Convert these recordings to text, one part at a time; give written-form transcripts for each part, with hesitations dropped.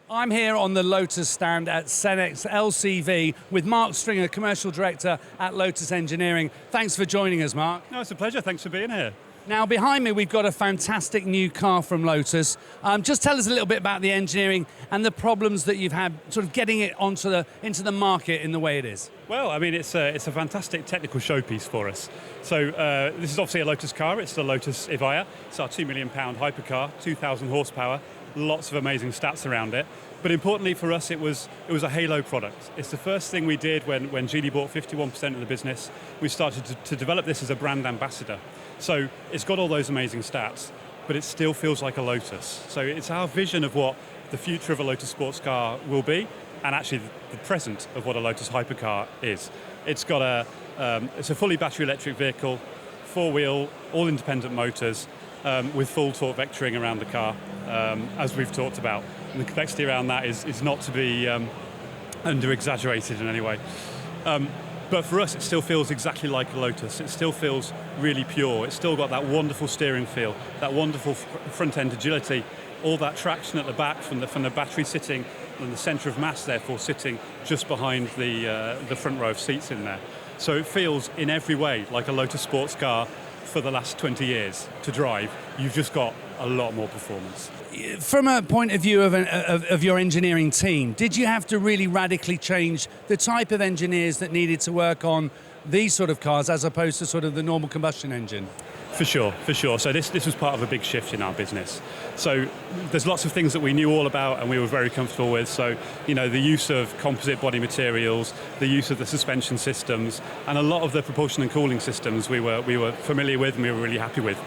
I'm here on the Lotus stand at Cenex LCV with Mark Stringer, Commercial Director at Lotus Engineering. Thanks for joining us, Mark. No, it's a pleasure. Thanks for being here. Now, behind me, we've got a fantastic new car from Lotus. Just tell us a little bit about the engineering and the problems that you've had sort of getting it into the market in the way it is. Well, I mean, it's a fantastic technical showpiece for us. So this is obviously a Lotus car. It's the Lotus Evija. It's our £2 million hypercar, 2,000 horsepower, lots of amazing stats around it. But importantly for us, it was a halo product. It's the first thing we did when Geely bought 51% of the business. We started to develop this as a brand ambassador. So it's got all those amazing stats, but it still feels like a Lotus. So it's our vision of what the future of a Lotus sports car will be, and actually the present of what a Lotus hypercar is. It's got it's a fully battery electric vehicle, four-wheel, all independent motors, with full torque vectoring around the car, as we've talked about. And the complexity around that is not to be under-exaggerated in any way. But for us, it still feels exactly like a Lotus. It still feels really pure. It's still got that wonderful steering feel, that wonderful front-end agility, all that traction at the back from the battery sitting, and the centre of mass, therefore, sitting just behind the front row of seats in there. So it feels, in every way, like a Lotus sports car for the last 20 years to drive. You've just got a lot more performance. From a point of view of your engineering team, did you have to really radically change the type of engineers that needed to work on these sort of cars as opposed to sort of the normal combustion engine? For sure. So this was part of a big shift in our business. So there's lots of things that we knew all about and we were very comfortable with. So, you know, the use of composite body materials, the use of the suspension systems, and a lot of the propulsion and cooling systems we were familiar with and we were really happy with.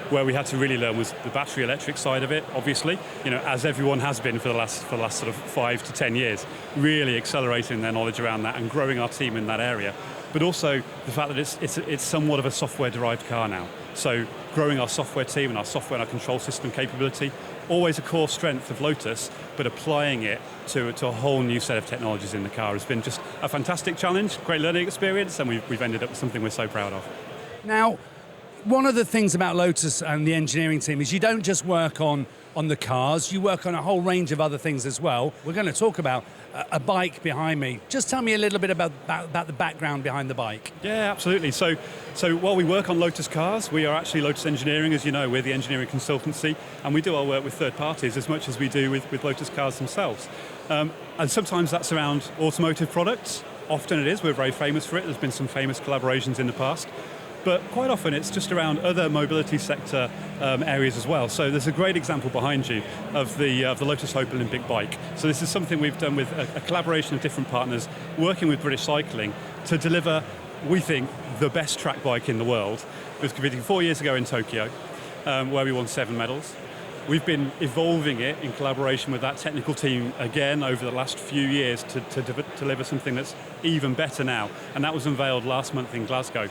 Where we had to really learn was the battery electric side of it, obviously, you know, as everyone has been for the last sort of 5 to 10 years, really accelerating their knowledge around that and growing our team in that area. But also the fact that it's somewhat of a software-derived car now. So growing our software team and our software and our control system capability, always a core strength of Lotus, but applying it to a whole new set of technologies in the car has been just a fantastic challenge, great learning experience, and we've ended up with something we're so proud of. Now, one of the things about Lotus and the engineering team is you don't just work on the cars, you work on a whole range of other things as well. We're going to talk about a bike behind me. Just tell me a little bit about the background behind the bike. Yeah, absolutely. So while we work on Lotus cars, we are actually Lotus Engineering, as you know. We're the engineering consultancy, and we do our work with third parties as much as we do with Lotus cars themselves. And sometimes that's around automotive products. Often it is. We're very famous for it. There's been some famous collaborations in the past. But quite often it's just around other mobility sector areas as well. So there's a great example behind you of the Lotus Hope Olympic bike. So this is something we've done with a collaboration of different partners, working with British Cycling to deliver, we think, the best track bike in the world. It was competing 4 years ago in Tokyo, where we won 7 medals. We've been evolving it in collaboration with that technical team again over the last few years to deliver something that's even better now. And that was unveiled last month in Glasgow,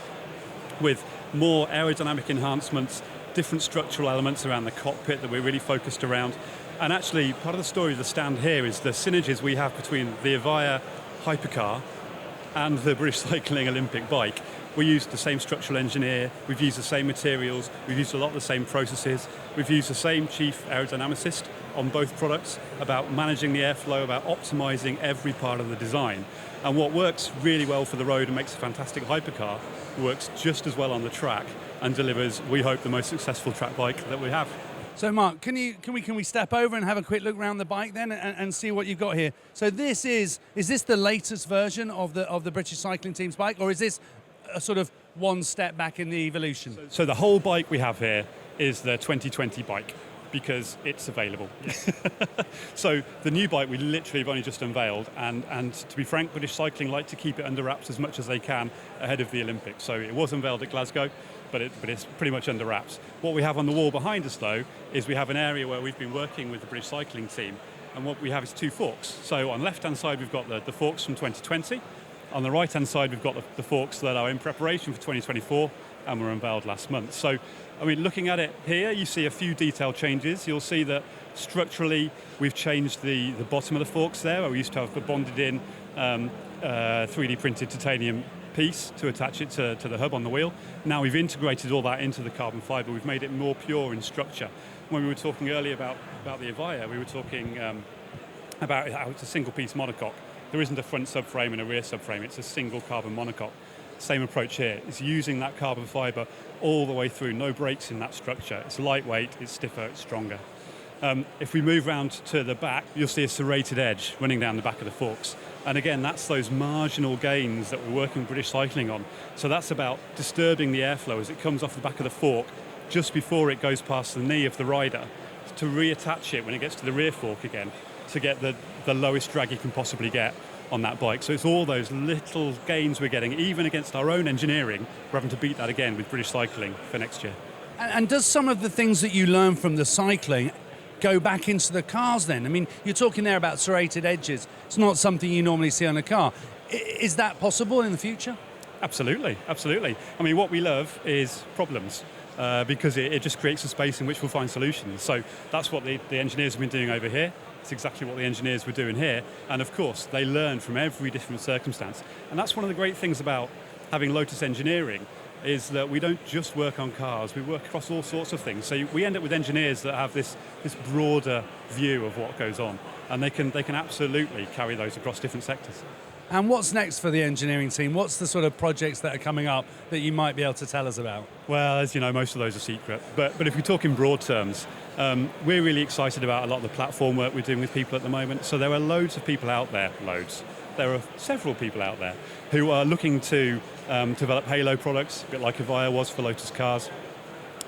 with more aerodynamic enhancements, different structural elements around the cockpit that we're really focused around. And actually, part of the story of the stand here is the synergies we have between the Evija Hypercar and the British Cycling Olympic bike. We used the same structural engineer, we've used the same materials, we've used a lot of the same processes, we've used the same chief aerodynamicist on both products about managing the airflow, about optimizing every part of the design. And what works really well for the road and makes a fantastic hypercar works just as well on the track and delivers, we hope, the most successful track bike that we have. So Mark, can we step over and have a quick look around the bike then and see what you've got here? So this is this the latest version of the British Cycling Team's bike, or is this a sort of one step back in the evolution? So the whole bike we have here is the 2020 bike, because it's available. So the new bike we literally have only just unveiled, and to be frank, British Cycling like to keep it under wraps as much as they can ahead of the Olympics. So it was unveiled at Glasgow, but it's pretty much under wraps. What we have on the wall behind us, though, is we have an area where we've been working with the British Cycling Team, and what we have is 2 forks. So on the left-hand side, we've got the forks from 2020. On the right-hand side, we've got the forks that are in preparation for 2024 and were unveiled last month. So, I mean, looking at it here, you see a few detail changes. You'll see that structurally, we've changed the bottom of the forks there, where we used to have the bonded-in 3D printed titanium piece to attach it to the hub on the wheel. Now we've integrated all that into the carbon fibre. We've made it more pure in structure. When we were talking earlier about the Evija, we were talking about how it's a single piece monocoque. There isn't a front subframe and a rear subframe, it's a single carbon monocoque. Same approach here. It's using that carbon fibre all the way through, no breaks in that structure. It's lightweight, it's stiffer, it's stronger. If we move round to the back, you'll see a serrated edge running down the back of the forks. And again, that's those marginal gains that we're working with British Cycling on. So that's about disturbing the airflow as it comes off the back of the fork just before it goes past the knee of the rider, to reattach it when it gets to the rear fork again, to get the lowest drag you can possibly get on that bike. So it's all those little gains we're getting, even against our own engineering. We're having to beat that again with British Cycling for next year. And does some of the things that you learn from the cycling go back into the cars then? I mean, you're talking there about serrated edges. It's not something you normally see on a car. Is that possible in the future? Absolutely, absolutely. I mean, what we love is problems. Because it just creates a space in which we'll find solutions. So that's what the engineers have been doing over here. It's exactly what the engineers were doing here. And of course, they learn from every different circumstance. And that's one of the great things about having Lotus Engineering, is that we don't just work on cars, we work across all sorts of things. So we end up with engineers that have this broader view of what goes on. And they can absolutely carry those across different sectors. And what's next for the engineering team? What's the sort of projects that are coming up that you might be able to tell us about? Well, as you know, most of those are secret. But if we talk in broad terms, we're really excited about a lot of the platform work we're doing with people at the moment. So there are loads of people out there, There are several people out there who are looking to develop halo products, a bit like Evija was for Lotus Cars,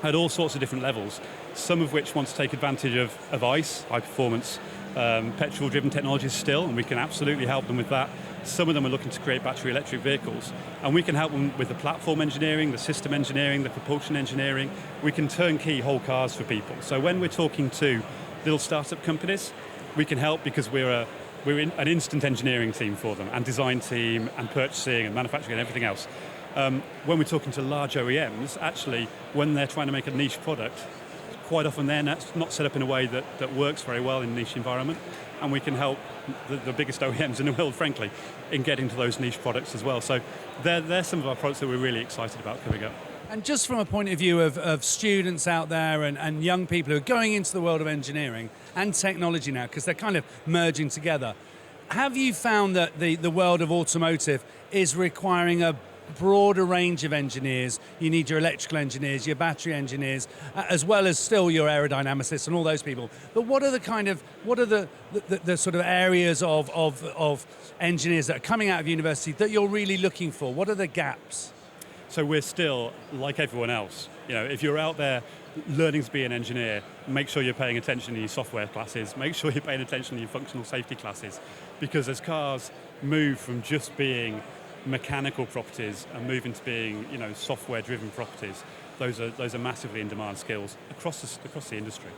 at all sorts of different levels, some of which want to take advantage of ICE, high performance, petrol-driven technologies still, and we can absolutely help them with that. Some of them are looking to create battery electric vehicles, and we can help them with the platform engineering, the system engineering, the propulsion engineering. We can turnkey whole cars for people. So when we're talking to little startup companies, we can help because we're an instant engineering team for them, and design team, and purchasing, and manufacturing, and everything else. When we're talking to large OEMs, actually, when they're trying to make a niche product, quite often they're not set up in a way that works very well in a niche environment, and we can help the biggest OEMs in the world, frankly, in getting to those niche products as well. So they're some of our products that we're really excited about coming up. And just from a point of view of students out there and young people who are going into the world of engineering and technology now, because they're kind of merging together, have you found that the world of automotive is requiring a broader range of engineers? You need your electrical engineers, your battery engineers, as well as still your aerodynamicists and all those people. But what are the sort of areas of engineers that are coming out of university that you're really looking for? What are the gaps? So we're still like everyone else. You know, if you're out there learning to be an engineer, make sure you're paying attention to your software classes, make sure you're paying attention to your functional safety classes, because as cars move from just being mechanical properties and move into being, software-driven properties, those are massively in-demand skills across the industry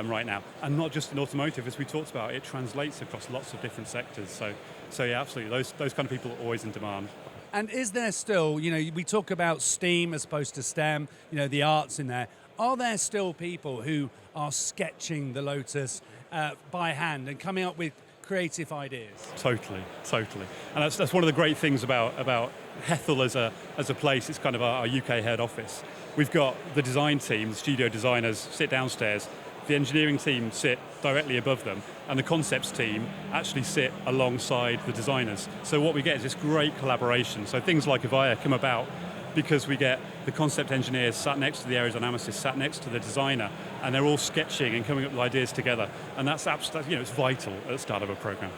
right now, and not just in automotive. As we talked about, it translates across lots of different sectors. So yeah, absolutely, those kind of people are always in demand. And is there still, we talk about STEAM as opposed to STEM, the arts in there. Are there still people who are sketching the Lotus by hand and coming up with creative ideas? Totally. And that's one of the great things about Hethel as a place. It's kind of our UK head office. We've got the design team, the studio designers sit downstairs, the engineering team sit directly above them, and the concepts team actually sit alongside the designers. So what we get is this great collaboration. So things like Evija come about because we get the concept engineers sat next to the aerodynamicists, sat next to the designer, and they're all sketching and coming up with ideas together. And that's it's vital at the start of a program.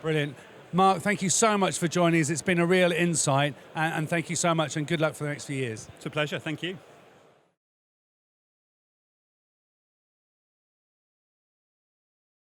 Brilliant. Mark, thank you so much for joining us. It's been a real insight, and thank you so much, and good luck for the next few years. It's a pleasure. Thank you.